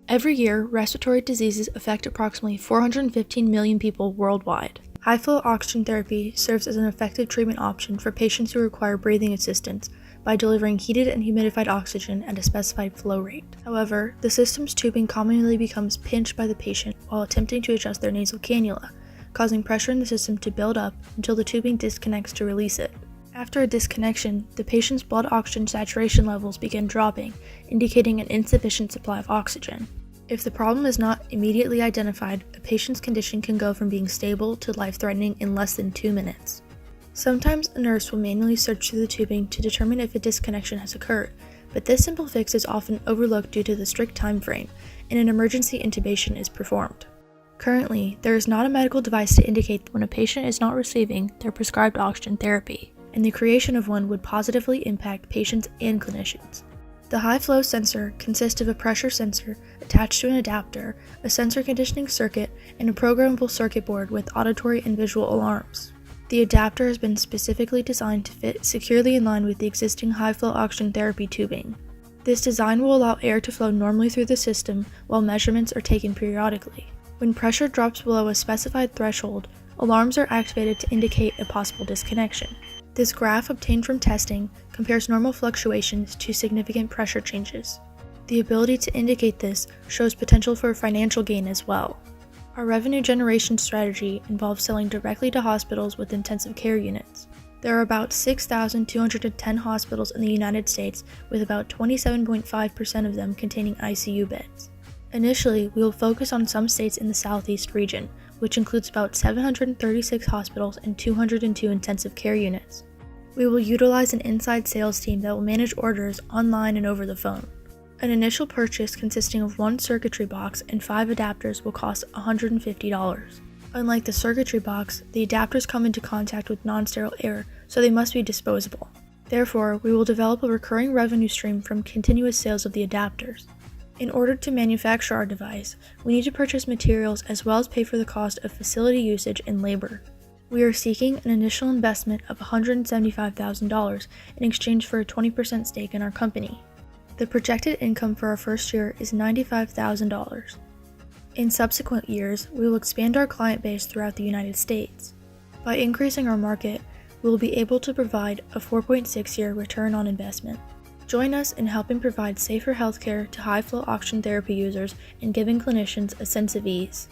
Every year, respiratory diseases affect approximately 415 million people worldwide. High-flow oxygen therapy serves as an effective treatment option for patients who require breathing assistance by delivering heated and humidified oxygen at a specified flow rate. However, the system's tubing commonly becomes pinched by the patient while attempting to adjust their nasal cannula, causing pressure in the system to build up until the tubing disconnects to release it. After a disconnection, the patient's blood oxygen saturation levels begin dropping, indicating an insufficient supply of oxygen. If the problem is not immediately identified, a patient's condition can go from being stable to life-threatening in less than 2 minutes. Sometimes a nurse will manually search through the tubing to determine if a disconnection has occurred, but this simple fix is often overlooked due to the strict time frame, and an emergency intubation is performed. Currently, there is not a medical device to indicate when a patient is not receiving their prescribed oxygen therapy, and the creation of one would positively impact patients and clinicians. The high-flow sensor consists of a pressure sensor attached to an adapter, a sensor conditioning circuit, and a programmable circuit board with auditory and visual alarms. The adapter has been specifically designed to fit securely in line with the existing high-flow oxygen therapy tubing. This design will allow air to flow normally through the system while measurements are taken periodically. When pressure drops below a specified threshold, alarms are activated to indicate a possible disconnection. This graph obtained from testing compares normal fluctuations to significant pressure changes. The ability to indicate this shows potential for financial gain as well. Our revenue generation strategy involves selling directly to hospitals with intensive care units. There are about 6,210 hospitals in the United States, with about 27.5% of them containing ICU beds. Initially, we will focus on some states in the Southeast region, which includes about 736 hospitals and 202 intensive care units. We will utilize an inside sales team that will manage orders online and over the phone. An initial purchase consisting of one circuitry box and 5 adapters will cost $150. Unlike the circuitry box, the adapters come into contact with non-sterile air, so they must be disposable. Therefore, we will develop a recurring revenue stream from continuous sales of the adapters. In order to manufacture our device, we need to purchase materials as well as pay for the cost of facility usage and labor. We are seeking an initial investment of $175,000 in exchange for a 20% stake in our company. The projected income for our first year is $95,000. In subsequent years, we will expand our client base throughout the United States. By increasing our market, we will be able to provide a 4.6-year return on investment. Join us in helping provide safer healthcare to high-flow oxygen therapy users and giving clinicians a sense of ease.